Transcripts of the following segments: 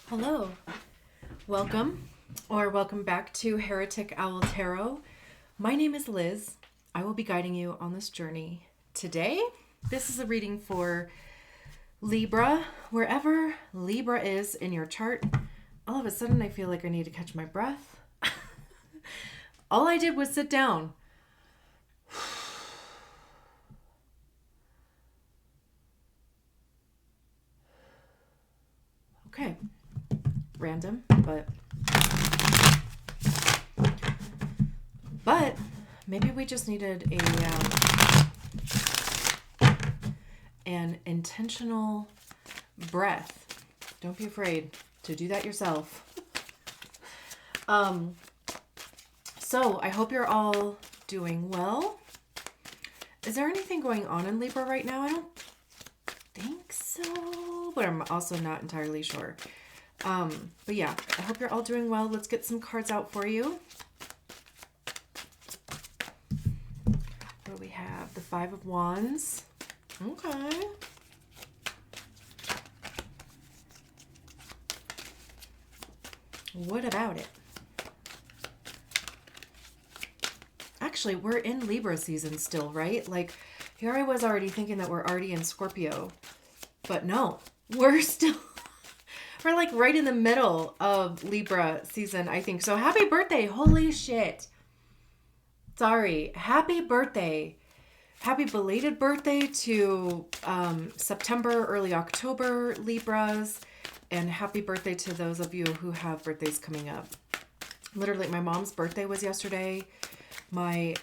Hello, welcome back to Heretic Owl Tarot. My name is Liz. I will be guiding you on this journey today. This is a reading for Libra, wherever Libra is in your chart. All of a sudden, I feel like I need to catch my breath. All I did was sit down. Okay. Random, but maybe we just needed an intentional breath. Don't be afraid to do that yourself. So I hope you're all doing well. Is there anything going on in Libra right now? I don't think so, but I'm also not entirely sure. But yeah, I hope you're all doing well. Let's get some cards out for you. What do we have? The Five of Wands. Okay. What about it? Actually, we're in Libra season still, right? Like, here I was already thinking that we're already in Scorpio. But no, we're still... We're like right in the middle of Libra season, I think. So happy birthday. Holy shit. Sorry. Happy birthday. Happy belated birthday to September, early October Libras. And happy birthday to those of you who have birthdays coming up. Literally, my mom's birthday was yesterday. My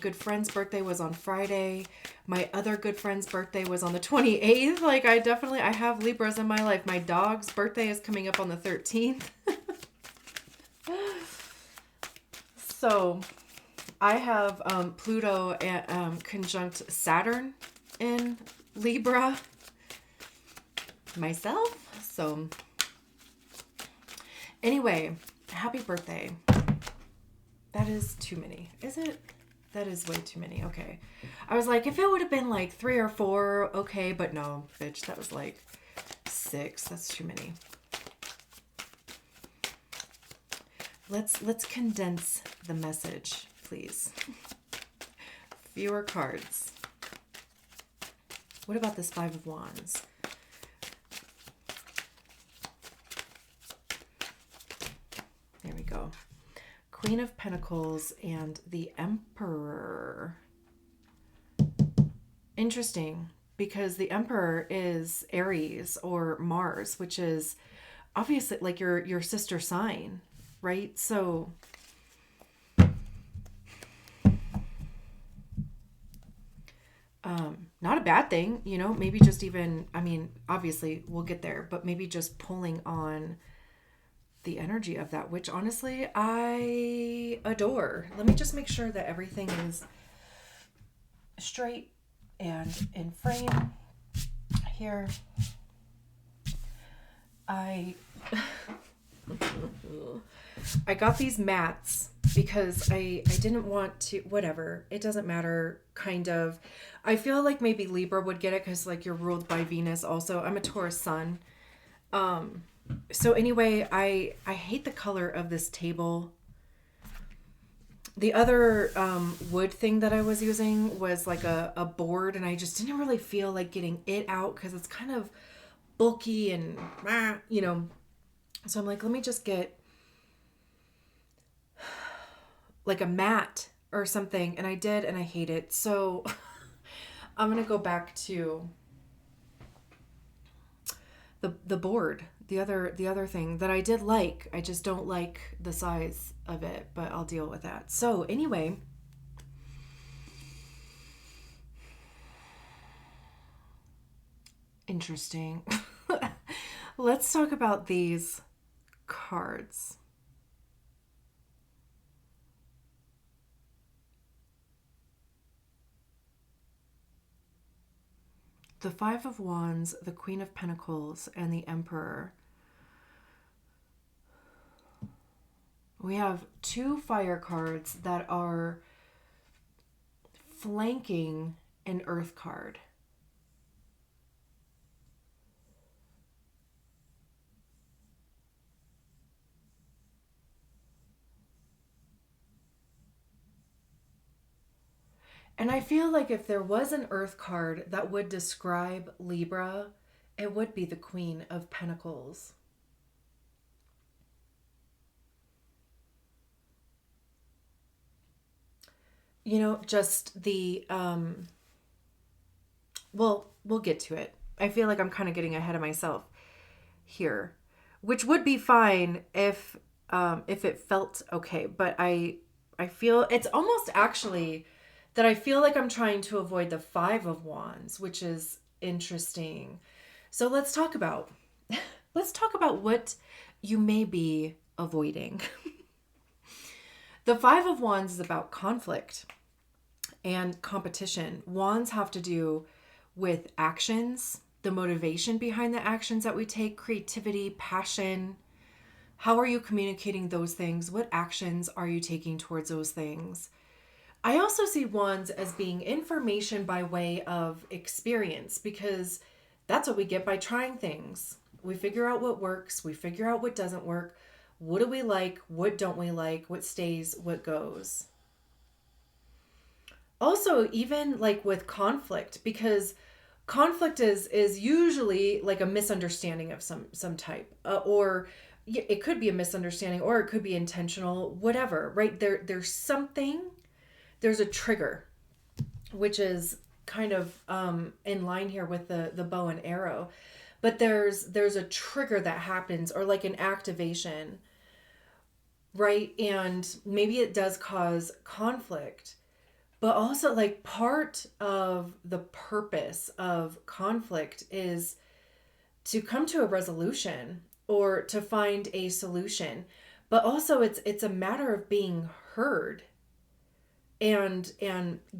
good friend's birthday was on Friday. My other good friend's birthday was on the 28th. Like, I have Libras in my life. My dog's birthday is coming up on the 13th. So I have Pluto conjunct Saturn in Libra myself. So anyway, happy birthday. That is too many. Is it? That is way too many. Okay. I was like, if it would have been like 3 or 4, okay. But no, bitch, that was like 6. That's too many. Let's condense the message, please. Fewer cards. What about this Five of Wands? There we go. Queen of Pentacles and the Emperor. Interesting, because the Emperor is Aries or Mars, which is obviously like your sister sign, right? So not a bad thing, you know, maybe just even, I mean, obviously we'll get there, but maybe just pulling on the energy of that, which honestly I adore. Let me just make sure that everything is straight and in frame here. I got these mats because I didn't want to, whatever, it doesn't matter, kind of. I feel like maybe Libra would get it because like you're ruled by Venus also. I'm a Taurus sun. So anyway, I hate the color of this table. The other wood thing that I was using was like a board, and I just didn't really feel like getting it out because it's kind of bulky and, you know. So I'm like, let me just get like a mat or something. And I did, and I hate it. So I'm going to go back to the board. The other thing that I did like, I just don't like the size of it, but I'll deal with that. So anyway, interesting. Let's talk about these cards. The Five of Wands, the Queen of Pentacles, and the Emperor. We have 2 fire cards that are flanking an earth card. And I feel like if there was an earth card that would describe Libra, it would be the Queen of Pentacles. You know, just the, well, we'll get to it. I feel like I'm kind of getting ahead of myself here, which would be fine if it felt okay. But I feel it's almost actually that I feel like I'm trying to avoid the Five of Wands, which is interesting. So let's talk about what you may be avoiding. The Five of Wands is about conflict and competition. Wands have to do with actions, the motivation behind the actions that we take, creativity, passion. How are you communicating those things? What actions are you taking towards those things? I also see wands as being information by way of experience, because that's what we get by trying things. We figure out what works, we figure out what doesn't work. What do we like? What don't we like? What stays? What goes? Also, even like with conflict, because conflict is usually like a misunderstanding of some type, or it could be a misunderstanding, or it could be intentional, whatever, right? There's something, there's a trigger, which is kind of in line here with the bow and arrow. But there's a trigger that happens, or like an activation, right? And maybe it does cause conflict, but also like part of the purpose of conflict is to come to a resolution or to find a solution. But also it's a matter of being heard and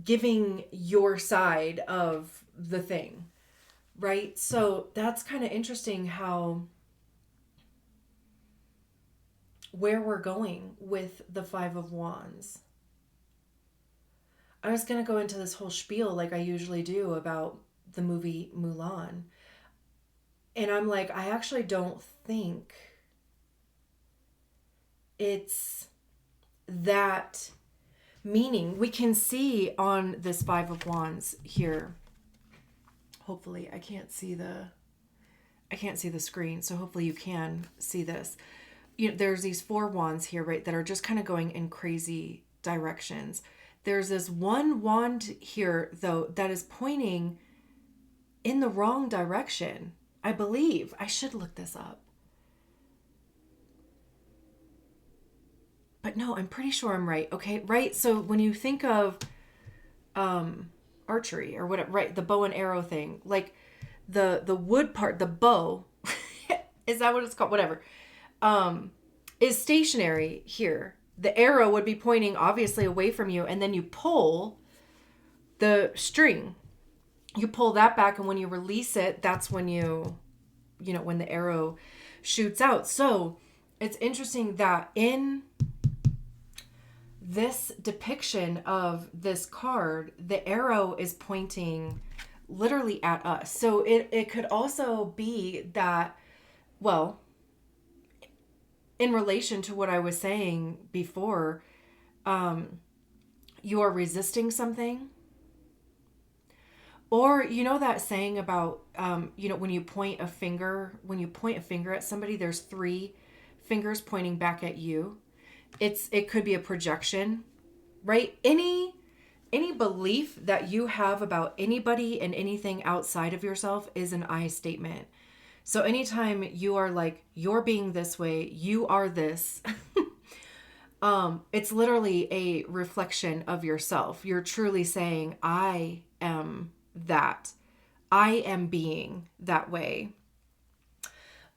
giving your side of the thing, right? So that's kind of interesting how where we're going with the Five of Wands. I was going to go into this whole spiel like I usually do about the movie Mulan. And I'm like, I actually don't think it's that meaning. We can see on this Five of Wands here. Hopefully, I can't see the screen, so hopefully you can see this. You know, there's these four wands here, right, that are just kind of going in crazy directions. There's this one wand here, though, that is pointing in the wrong direction. I believe. I should look this up. But no, I'm pretty sure I'm right. Okay, right? So when you think of archery or whatever, right, the bow and arrow thing, like the wood part, the bow, is that what it's called? Whatever. Is stationary here. The arrow would be pointing obviously away from you, and then you pull the string. You pull that back, and when you release it, that's when when the arrow shoots out. So it's interesting that in this depiction of this card, the arrow is pointing literally at us. So it could also be that, well, in relation to what I was saying before, you are resisting something. Or you know that saying about when you point a finger at somebody, there's three fingers pointing back at you. It could be a projection, right? Any belief that you have about anybody and anything outside of yourself is an I statement. So anytime you are like, you're being this way, you are this, it's literally a reflection of yourself. You're truly saying, I am that. I am being that way.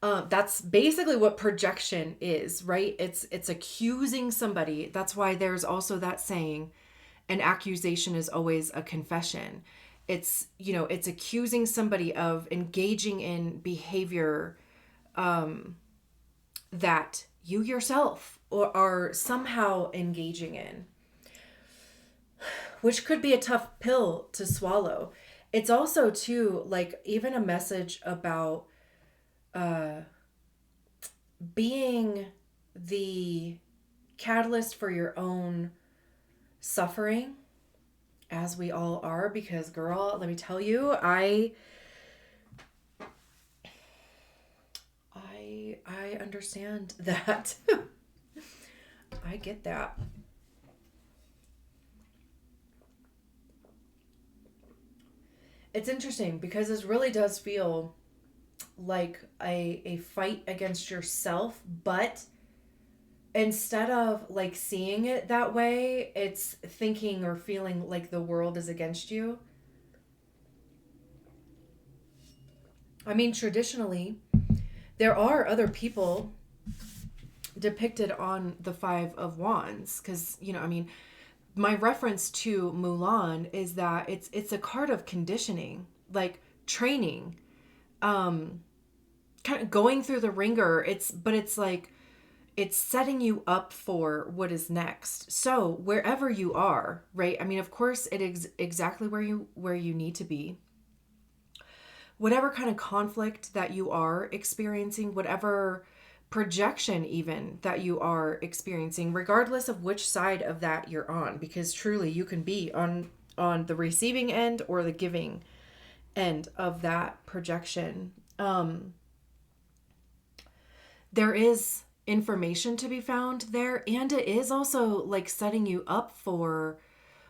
That's basically what projection is, right? It's accusing somebody. That's why there's also that saying, an accusation is always a confession. It's accusing somebody of engaging in behavior that you yourself are somehow engaging in, which could be a tough pill to swallow. It's also too like even a message about being the catalyst for your own suffering as we all are, because girl, let me tell you, I understand that. I get that. It's interesting because this really does feel like a fight against yourself, but instead of like seeing it that way, it's thinking or feeling like the world is against you. I mean, traditionally, there are other people depicted on the Five of Wands because, I mean, my reference to Mulan is that it's a card of conditioning, like training, um kind of going through the ringer. It's like it's setting you up for what is next. So wherever you are, right? I mean, of course, it is exactly where you need to be. Whatever kind of conflict that you are experiencing, whatever projection even that you are experiencing, regardless of which side of that you're on, because truly you can be on the receiving end or the giving end of that projection. There is information to be found there, and it is also like setting you up for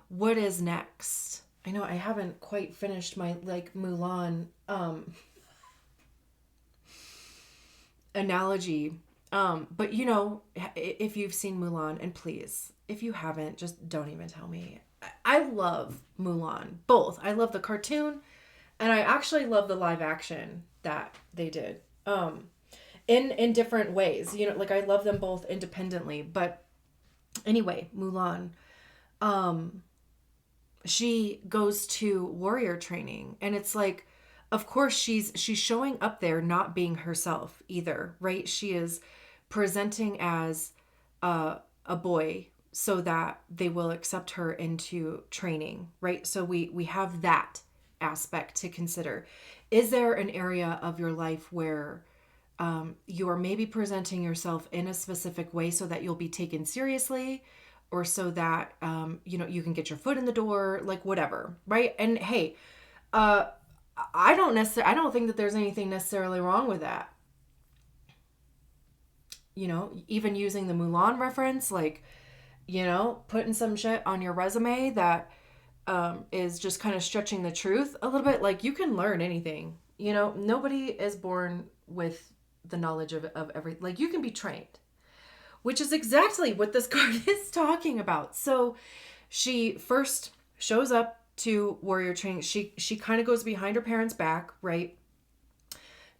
what is next. I know I haven't quite finished my like Mulan analogy. But if you've seen Mulan, and please, if you haven't, just don't even tell me. I love Mulan, both. I love the cartoon, and I actually love the live action that they did. In different ways. Like I love them both independently. But anyway, Mulan, she goes to warrior training, and it's like, of course she's showing up there not being herself either, right? She is presenting as a boy so that they will accept her into training, right? So we have that aspect to consider. Is there an area of your life where you are maybe presenting yourself in a specific way so that you'll be taken seriously, or so that you can get your foot in the door, like whatever, right? And hey, uh I don't think that there's anything necessarily wrong with that. Even using the Mulan reference, like, putting some shit on your resume that is just kind of stretching the truth a little bit. Like, you can learn anything. Nobody is born with the knowledge of everything. Like, you can be trained, which is exactly what this card is talking about. So she first shows up to warrior training. She kind of goes behind her parents' back, right?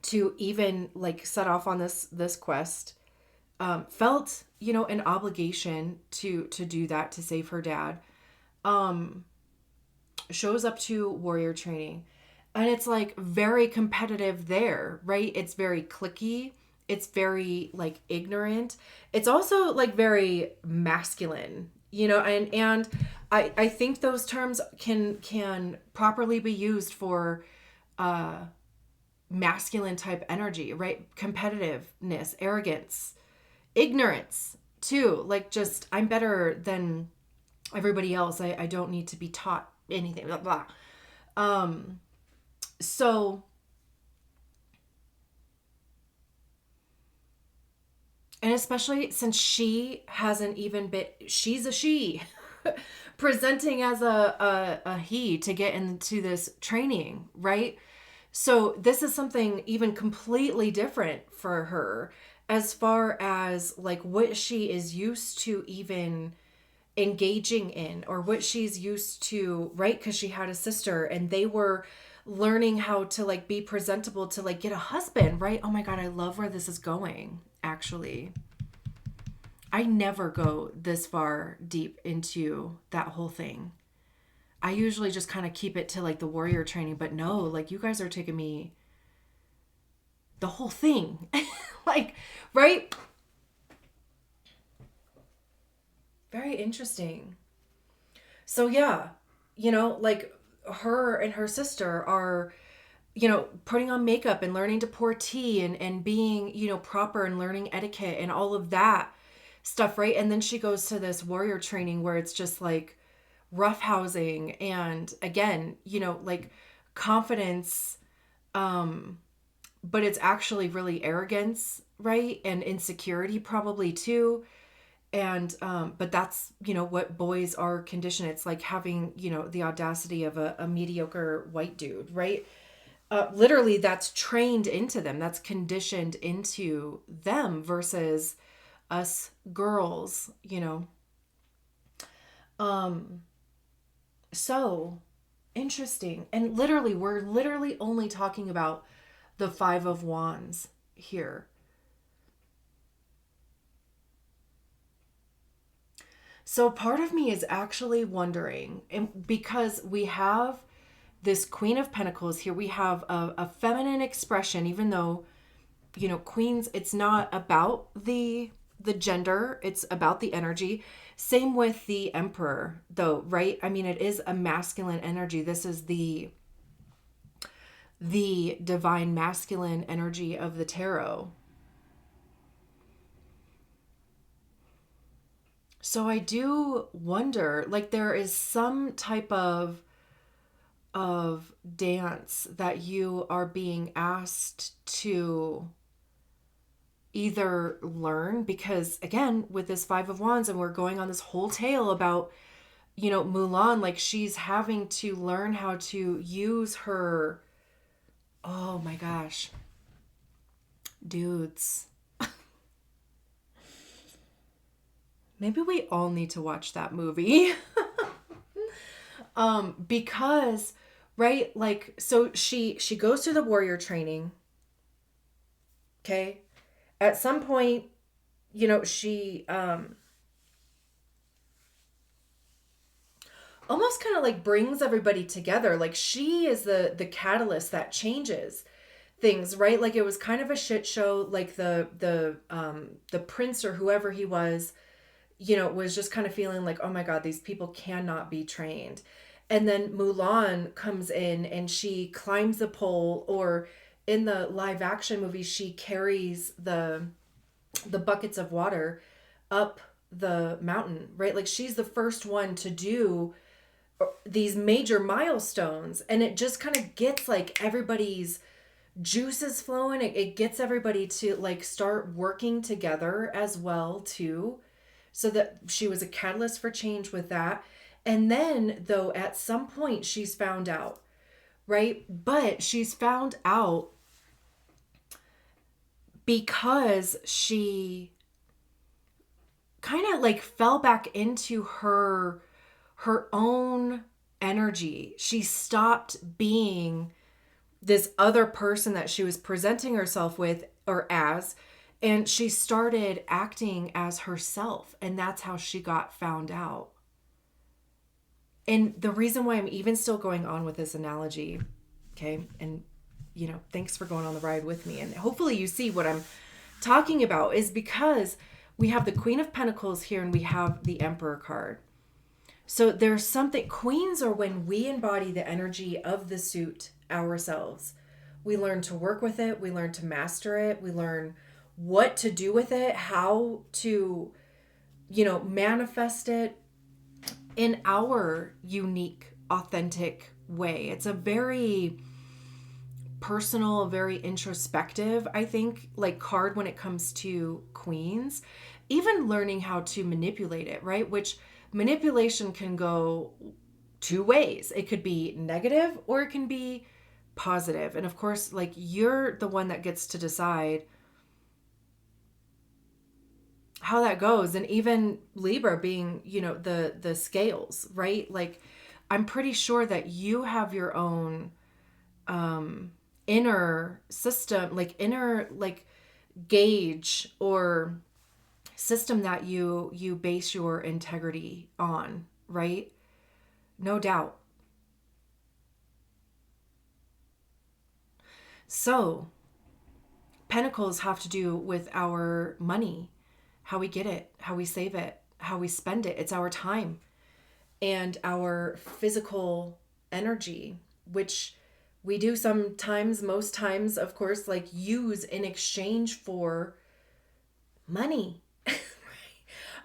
To even like set off on this quest. Felt, an obligation to do that, to save her dad. Shows up to warrior training, and it's like very competitive there, right? It's very cliquey. It's very like ignorant. It's also like very masculine, and I think those terms can properly be used for masculine type energy, right? Competitiveness, arrogance, ignorance too. Like, just, I'm better than everybody else. I don't need to be taught anything, blah blah. So and especially since she hasn't even been, she's a she presenting as a he to get into this training, right? So this is something even completely different for her, as far as like what she is used to even engaging in, or what she's used to, right? Because she had a sister and they were learning how to like be presentable to like get a husband, right? Oh my God, I love where this is going, actually. I never go this far deep into that whole thing. I usually just kind of keep it to like the warrior training, but no, like you guys are taking me the whole thing. Like, right? Very interesting. So yeah, like her and her sister are, putting on makeup and learning to pour tea and being, proper and learning etiquette and all of that stuff, right? And then she goes to this warrior training where it's just like, roughhousing and, again, like confidence, but it's actually really arrogance, right? And insecurity probably too. And but that's what boys are conditioned. It's like having the audacity of a mediocre white dude, right? Literally, that's trained into them, that's conditioned into them, versus us girls. So interesting. And literally, we're literally only talking about the Five of Wands here. So part of me is actually wondering, and because we have this Queen of Pentacles here, we have a feminine expression, even though, queens, it's not about the gender, it's about the energy. Same with the Emperor, though, right? I mean, it is a masculine energy. This is the divine masculine energy of the tarot. So I do wonder, like, there is some type of dance that you are being asked to either learn, because again, with this Five of Wands, and we're going on this whole tale about Mulan, like, she's having to learn how to use her, oh my gosh, dudes, maybe we all need to watch that movie. Because, right, like, so she goes through the warrior training. Okay, at some point, she almost kind of like brings everybody together. Like, she is the catalyst that changes things, right? Like, it was kind of a shit show. Like, the prince or whoever he was, was just kind of feeling like, oh my God, these people cannot be trained. And then Mulan comes in and she climbs the pole, or in the live action movie, she carries the buckets of water up the mountain, right? Like, she's the first one to do these major milestones, and it just kind of gets like everybody's juices flowing. It gets everybody to like start working together as well too, so that she was a catalyst for change with that. And then, though, at some point she's found out, right? But she's found out because she kind of like fell back into her own energy. She stopped being this other person that she was presenting herself with or as, and she started acting as herself, and that's how she got found out. And the reason why I'm even still going on with this analogy, okay, and thanks for going on the ride with me, and hopefully you see what I'm talking about, is because we have the Queen of Pentacles here and we have the Emperor card. So there's something, queens are when we embody the energy of the suit ourselves. We learn to work with it, we learn to master it, we learn what to do with it, how to, manifest it in our unique, authentic way. It's a very personal, very introspective, I think, like, card when it comes to queens. Even learning how to manipulate it, right? Which manipulation can go two ways. It could be negative or it can be positive. And of course, like, you're the one that gets to decide how that goes. And even Libra being, the scales, right? Like, I'm pretty sure that you have your own inner system, like inner like gauge or system that you base your integrity on, right? No doubt. So pentacles have to do with our money, how we get it, how we save it, how we spend it. It's our time and our physical energy, which we do sometimes, most times, of course, like, use in exchange for money.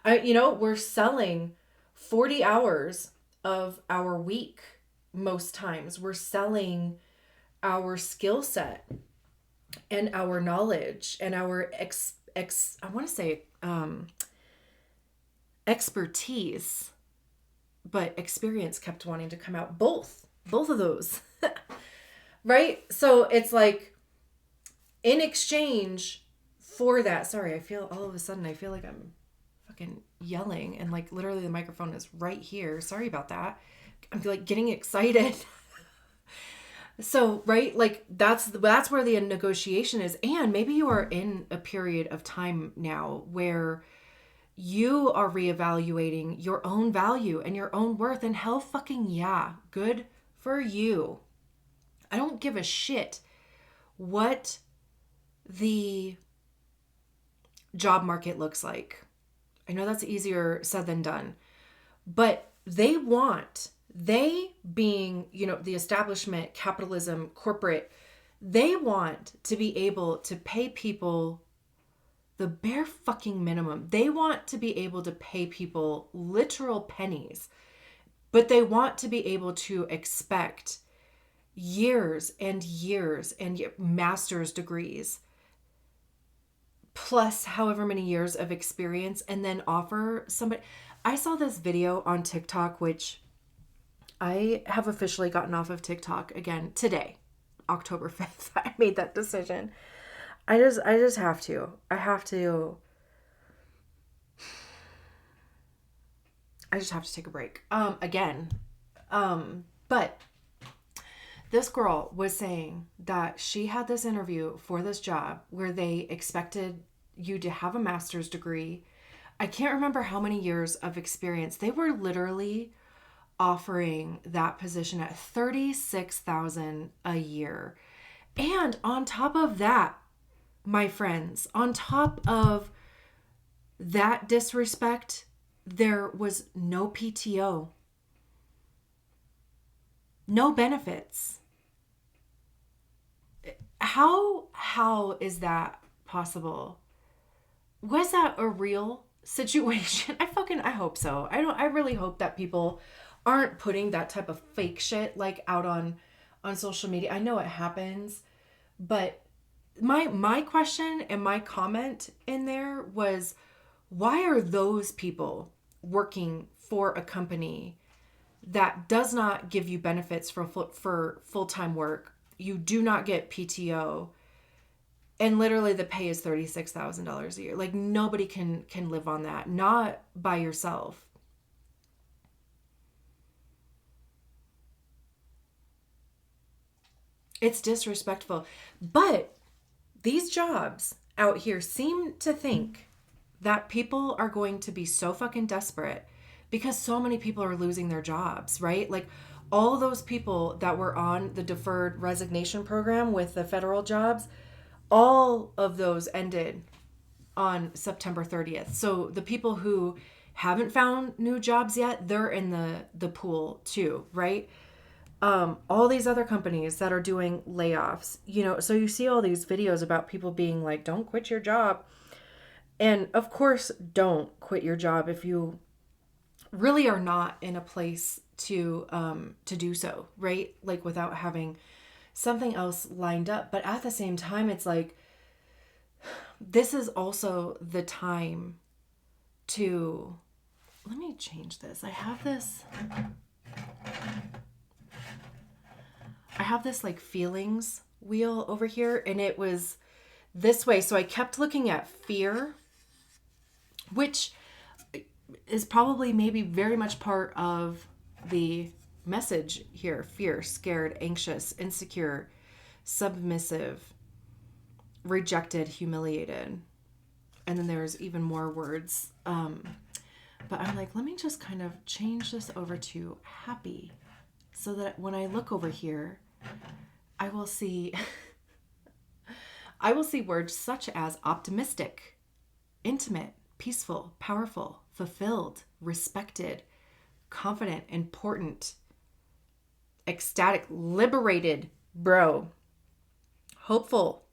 We're selling 40 hours of our week. Most times we're selling our skill set and our knowledge and our expertise, but experience kept wanting to come out. Both of those. Right? So it's like, in exchange for that, sorry, I feel all of a sudden, I feel like I'm fucking yelling and like literally the microphone is right here. Sorry about that. I'm like getting excited. So, right, like that's where the negotiation is. And maybe you are in a period of time now where you are reevaluating your own value and your own worth, and hell fucking yeah, good for you. I don't give a shit what the job market looks like. I know that's easier said than done, but they being, the establishment, capitalism, corporate, they want to be able to pay people the bare fucking minimum. They want to be able to pay people literal pennies, but they want to be able to expect years and master's degrees plus however many years of experience, and then offer somebody. I saw this video on TikTok, which I have officially gotten off of TikTok again today, October 5th. I made that decision. I just have to. I just have to take a break. Again. But this girl was saying that she had this interview for this job where they expected you to have a master's degree. I can't remember how many years of experience. They were literally offering that position at $36,000 a year. And on top of that, my friends, on top of that disrespect, there was no PTO, no benefits. How is that possible? Was that a real situation? I hope so. I really hope that people aren't putting that type of fake shit like out on social media. I know it happens, but my question and my comment in there was, why are those people working for a company that does not give you benefits for full-time work? You do not get PTO, and literally the pay is $36,000 a year. Like, nobody can live on that, not by yourself. It's disrespectful. But these jobs out here seem to think that people are going to be so fucking desperate because so many people are losing their jobs, right? Like, all those people that were on the deferred resignation program with the federal jobs, all of those ended on September 30th. So the people who haven't found new jobs yet, they're in the pool too, right? All these other companies that are doing layoffs, so you see all these videos about people being like, don't quit your job. And of course, don't quit your job if you really are not in a place to do so, right? Like, without having something else lined up. But at the same time, it's like, this is also the time to, let me change this. I have this like feelings wheel over here, and it was this way. So I kept looking at fear, which is probably maybe very much part of the message here. Fear, scared, anxious, insecure, submissive, rejected, humiliated. And then there's even more words. But I'm like, let me just kind of change this over to happy, so that when I look over here, I will see words such as optimistic, intimate, peaceful, powerful, fulfilled, respected, confident, important, ecstatic, liberated, hopeful,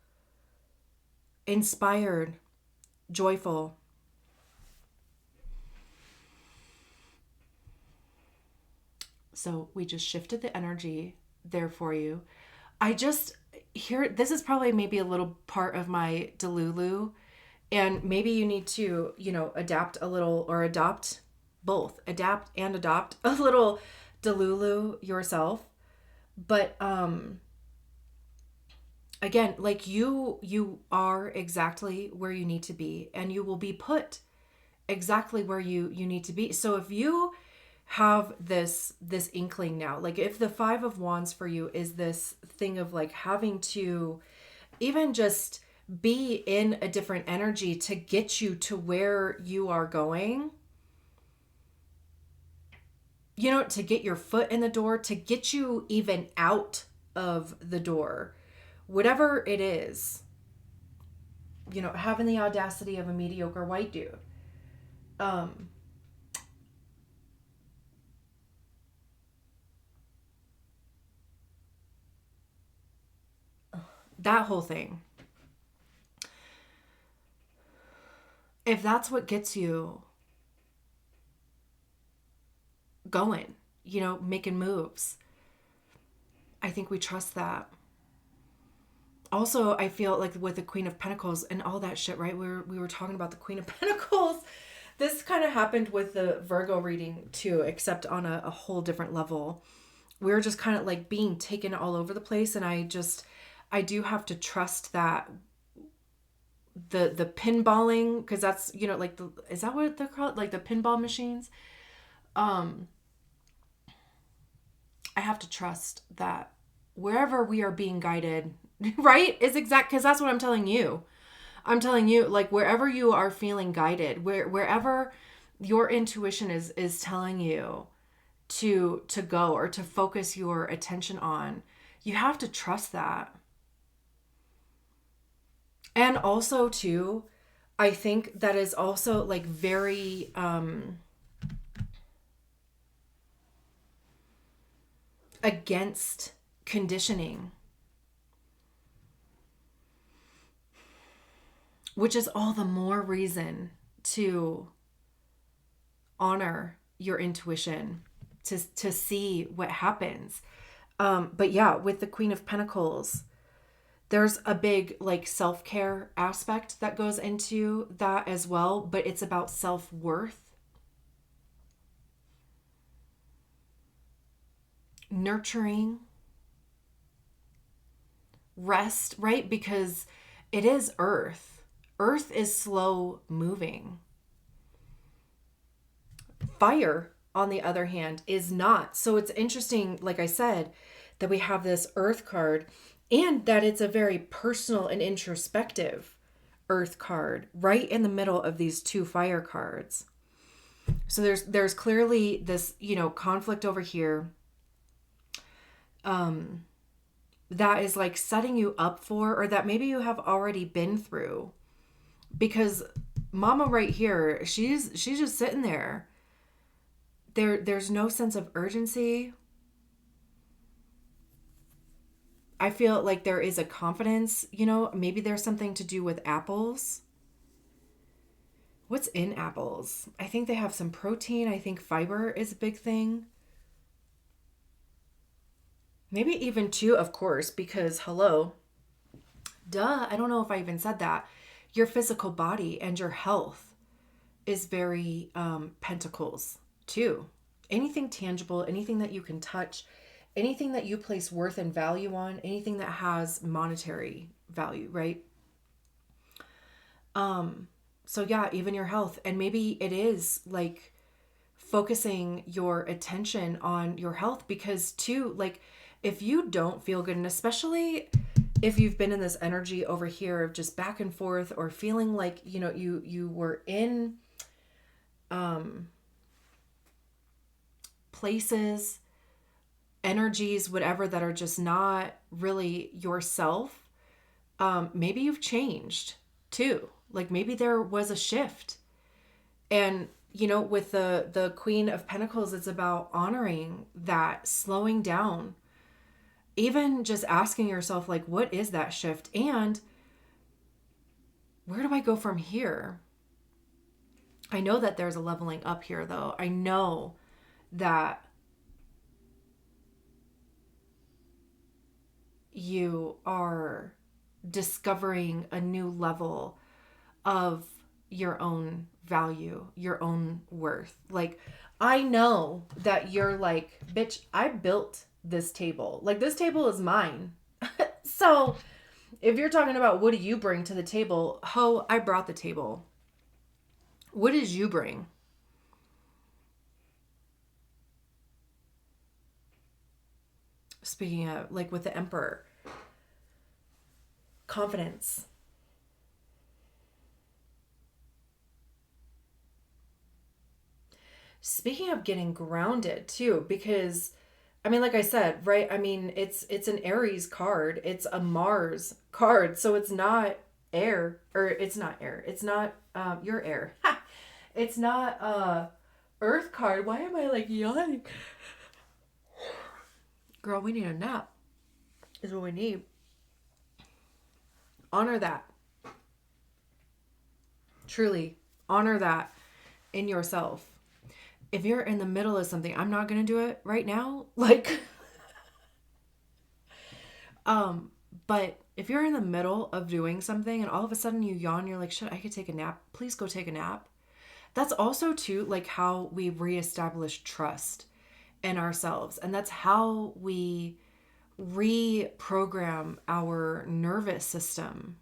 inspired, joyful. So we just shifted the energy there for you. I just here, this is probably maybe a little part of my delulu. And maybe you need to, adapt a little or adopt both, adapt and adopt a little delulu yourself. But again, like you are exactly where you need to be, and you will be put exactly where you need to be. So if you have this inkling now, like if the 5 of Wands for you is this thing of like having to even just be in a different energy to get you to where you are going, to get your foot in the door, to get you even out of the door, whatever it is, having the audacity of a mediocre white dude. That whole thing. If that's what gets you going, making moves, I think we trust that. Also, I feel like with the Queen of Pentacles and all that shit, right? We were talking about the Queen of Pentacles. This kind of happened with the Virgo reading too, except on a whole different level. We're just kind of like being taken all over the place. And I do have to trust that the pinballing, because that's, like is that what they're called? Like the pinball machines? I have to trust that wherever we are being guided, right? Is exact, because that's what I'm telling you. I'm telling you, like wherever you are feeling guided, wherever your intuition is telling you to go or to focus your attention on, you have to trust that. And also too, I think that is also like very against conditioning, which is all the more reason to honor your intuition, to see what happens. But yeah, with the Queen of Pentacles, there's a big like self-care aspect that goes into that as well, but it's about self-worth, nurturing, rest, right? Because it is earth. Earth is slow moving. Fire, on the other hand, is not. So it's interesting, like I said, that we have this earth card and that it's a very personal and introspective earth card right in the middle of these 2 fire cards. So there's clearly this, conflict over here that is like setting you up for, or that maybe you have already been through, because mama right here, she's just sitting there. There's no sense of urgency. I feel like there is a confidence, maybe there's something to do with apples. What's in apples? I think they have some protein. I think fiber is a big thing. Maybe even 2, of course, because hello, duh, I don't know if I even said that. Your physical body and your health is very pentacles too. Anything tangible, anything that you can touch, anything that you place worth and value on, anything that has monetary value, right? So yeah, even your health. And maybe it is like focusing your attention on your health, because too, like if you don't feel good, and especially if you've been in this energy over here of just back and forth, or feeling like, you were in places, energies, whatever, that are just not really yourself. Maybe you've changed too. Like maybe there was a shift. And, with the Queen of Pentacles, it's about honoring that, slowing down, even just asking yourself, like, what is that shift? And where do I go from here? I know that there's a leveling up here, though. I know that you are discovering a new level of your own value, your own worth. Like, I know that you're like, bitch, I built this table. Like, this table is mine. So if you're talking about what do you bring to the table, ho, I brought the table. What did you bring? Speaking of, like with the Emperor, confidence. Speaking of getting grounded too, because I mean, like I said, right? I mean, it's an Aries card. It's a Mars card, so it's not air, or it's not air. It's not your air. Ha! It's not Earth card. Why am I like yawning? Girl, we need a nap. Is what we need. Honor that. Truly, honor that in yourself. If you're in the middle of something, I'm not going to do it right now. Like, but if you're in the middle of doing something and all of a sudden you yawn, you're like, shit, I could take a nap. Please go take a nap. That's also too, like how we reestablish trust in ourselves. And that's how we reprogram our nervous system,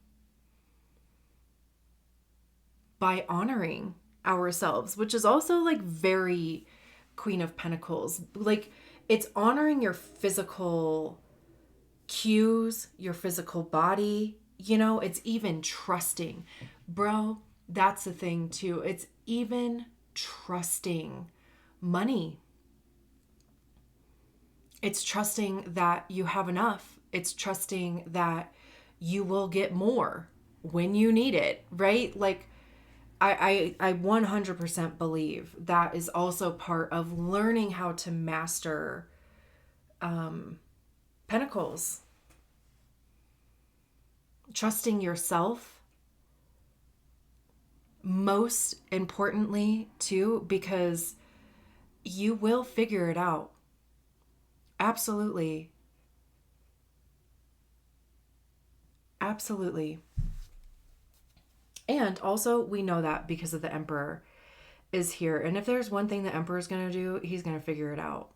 by honoring ourselves, which is also like very Queen of Pentacles. Like, it's honoring your physical cues, your physical body, you know, it's even trusting. Bro, that's the thing too. It's even trusting money. It's trusting that you have enough. It's trusting that you will get more when you need it, right? Like, I 100% believe that is also part of learning how to master Pentacles. Trusting yourself, most importantly, too, because you will figure it out. Absolutely. Absolutely. And also, we know that because of the Emperor is here. And if there's one thing the Emperor is going to do, he's going to figure it out.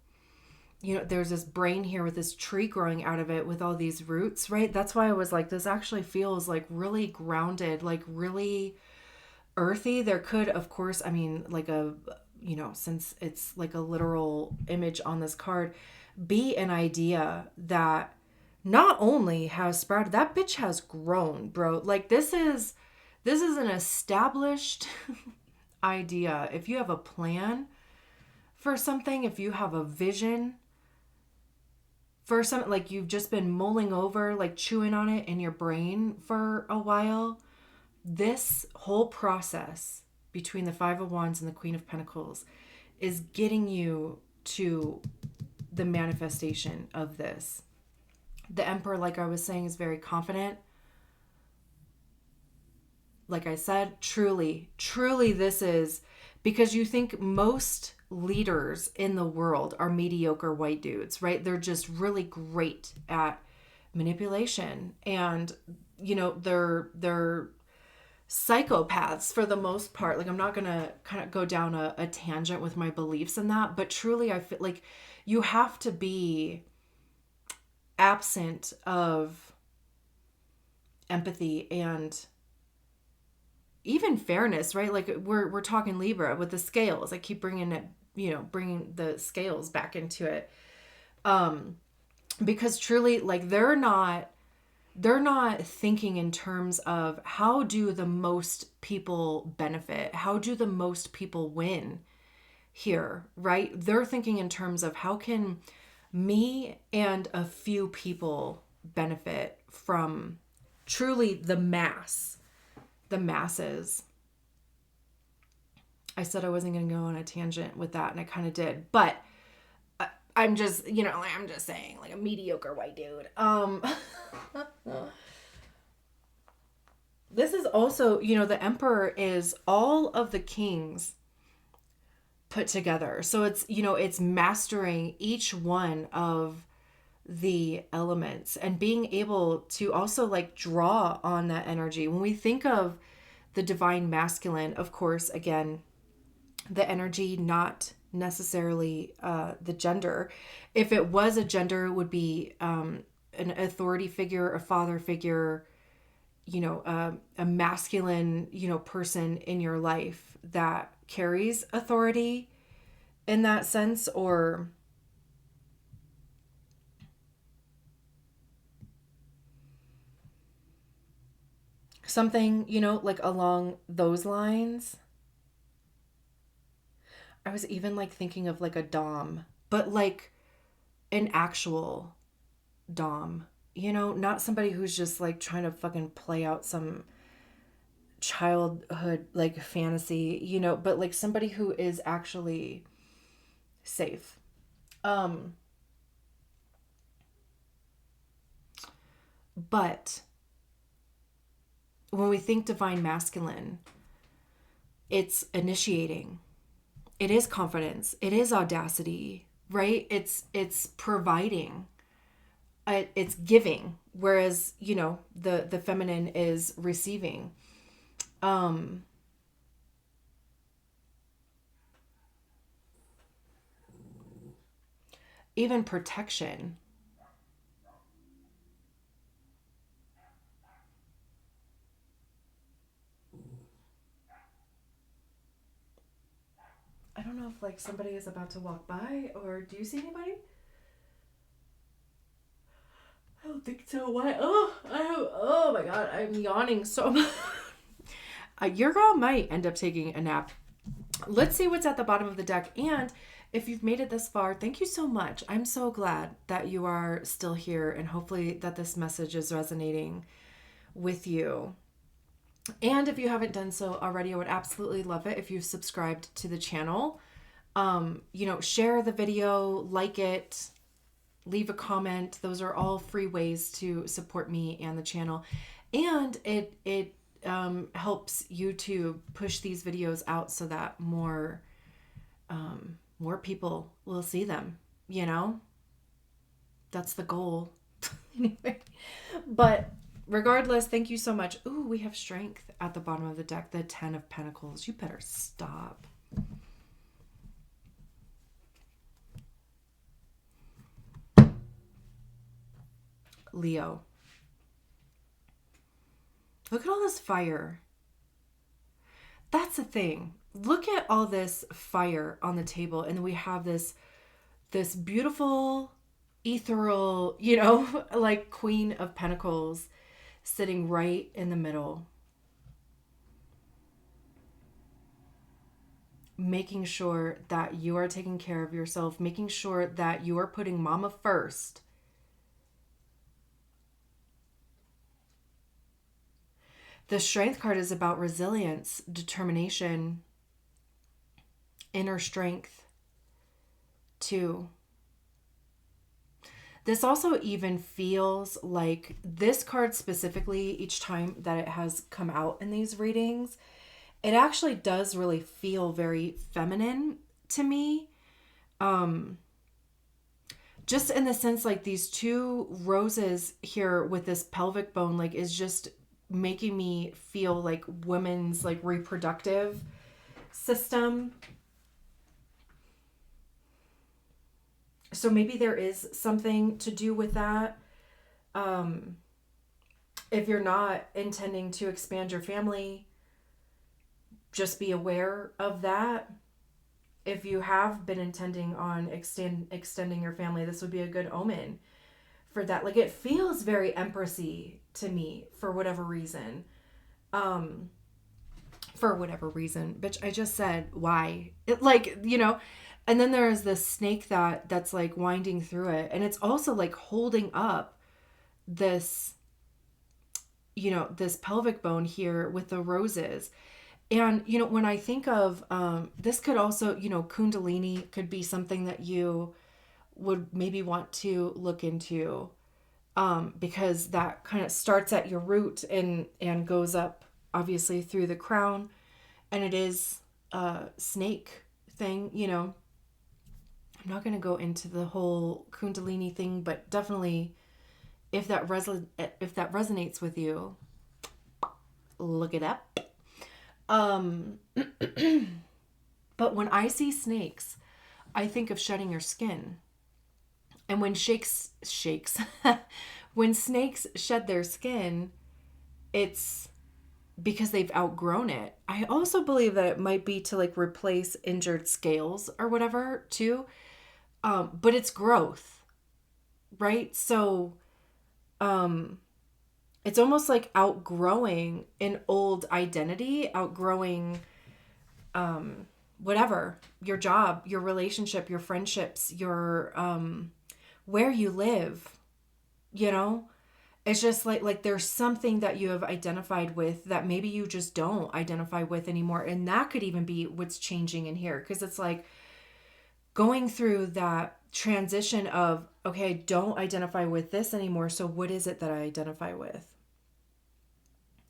You know, there's this brain here with this tree growing out of it with all these roots, right? That's why I was like, this actually feels like really grounded, like really earthy. There could, of course, I mean, like a, you know, since it's like a literal image on this card, be an idea that not only has sprouted, that bitch has grown, bro. Like, this is an established idea. If you have a plan for something, if you have a vision for something, like you've just been mulling over, like chewing on it in your brain for a while, this whole process between the Five of Wands and the Queen of Pentacles is getting you to the manifestation of this. The Emperor, like I was saying, is very confident. Like I said, truly this is because you think most leaders in the world are mediocre white dudes, right? They're just really great at manipulation, and you know, they're psychopaths for the most part. Like, I'm not gonna kind of go down a tangent with my beliefs in that, but truly I feel like you have to be absent of empathy and even fairness, right? Like, we're talking Libra with the scales. I keep bringing it, you know, bringing the scales back into it, because truly, like, they're not thinking in terms of how do the most people benefit, how do the most people win here, right? They're thinking in terms of how can me and a few people benefit from truly the masses. I said I wasn't going to go on a tangent with that, and I kind of did, but I'm just, you know, I'm just saying, like, a mediocre white dude. This is also, you know, the Emperor is all of the kings put together. So it's, you know, it's mastering each one of the elements and being able to also like draw on that energy. When we think of the divine masculine, of course, again, the energy, not necessarily the gender. If it was a gender, it would be an authority figure, a father figure, a masculine, person in your life that carries authority in that sense, or something, like along those lines. I was even like thinking of like a dom, but like an actual dom, not somebody who's just like trying to fucking play out some childhood like fantasy, but like somebody who is actually safe. But when we think divine masculine, it's initiating. It is confidence. It is audacity, right? It's providing. It's giving. Whereas, the feminine is receiving. Even protection. I don't know if like somebody is about to walk by, or do you see anybody? I don't think so. Why? Oh my God, I'm yawning so much. Your girl might end up taking a nap. Let's see what's at the bottom of the deck. And if you've made it this far, thank you so much. I'm so glad that you are still here, and hopefully that this message is resonating with you. And if you haven't done so already, I would absolutely love it if you've subscribed to the channel. Share the video, like it, leave a comment. Those are all free ways to support me and the channel. And it helps YouTube push these videos out so that more people will see them, That's the goal. Anyway, but regardless, thank you so much. Ooh, we have strength at the bottom of the deck, the 10 of Pentacles. You better stop. Leo. Look at all this fire. That's the thing. Look at all this fire on the table, and then we have this beautiful, ethereal, like Queen of Pentacles sitting right in the middle, making sure that you are taking care of yourself, making sure that you are putting mama first. The Strength card is about resilience, determination, inner strength, too. This also even feels like this card specifically, each time that it has come out in these readings, it actually does really feel very feminine to me. Just in the sense like these two roses here with this pelvic bone, like is just making me feel like women's like reproductive system. So maybe there is something to do with that. If you're not intending to expand your family, just be aware of that. If you have been intending on extending your family, this would be a good omen for that. Like it feels very empressy to me for whatever reason. Bitch, I just said why. It like, and then there's this snake that's like winding through it, and it's also like holding up this this pelvic bone here with the roses. And when I think of this could also, Kundalini could be something that you would maybe want to look into, because that kind of starts at your root and goes up obviously through the crown, and it is a snake thing, I'm not going to go into the whole Kundalini thing, but definitely if that resonates with you, look it up. But when I see snakes, I think of shedding your skin. And when when snakes shed their skin, it's because they've outgrown it. I also believe that it might be to like replace injured scales or whatever too. But it's growth, right? So it's almost like outgrowing an old identity, outgrowing whatever, your job, your relationship, your friendships, your where you live, you know? It's just like there's something that you have identified with that maybe you just don't identify with anymore. And that could even be what's changing in here, because it's like going through that transition of, okay, I don't identify with this anymore. So what is it that I identify with?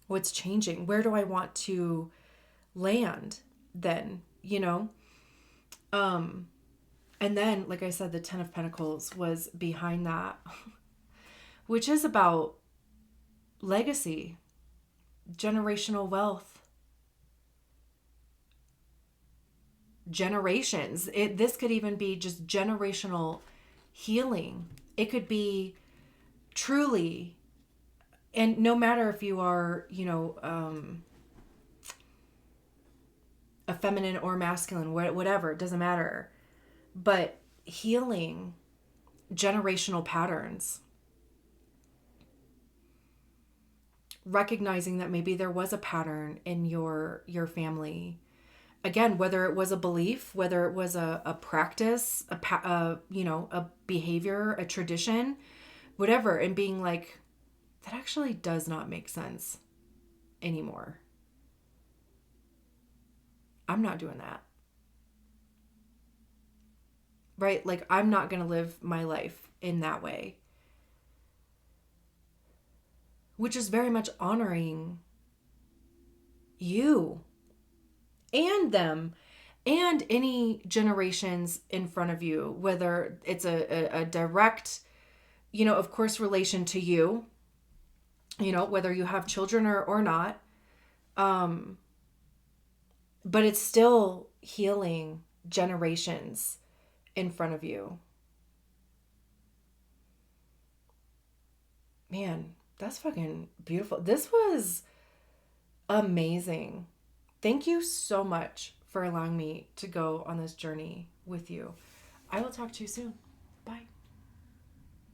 What's changing? Where do I want to land then, you know? And then, like I said, the 10 of Pentacles was behind that, which is about legacy, generational wealth, generations. This could even be just generational healing. It could be truly, and no matter if you are, a feminine or masculine, whatever, it doesn't matter. But healing generational patterns, recognizing that maybe there was a pattern in your family. Again, whether it was a belief, whether it was a practice, a behavior, a tradition, whatever, and being like, that actually does not make sense anymore. I'm not doing that. Right? Like, I'm not going to live my life in that way. Which is very much honoring you and them and any generations in front of you, whether it's a direct, of course, relation to you, whether you have children or not. But it's still healing generations in front of you. Man, that's fucking beautiful. This was amazing. Thank you so much for allowing me to go on this journey with you. I will talk to you soon. Bye.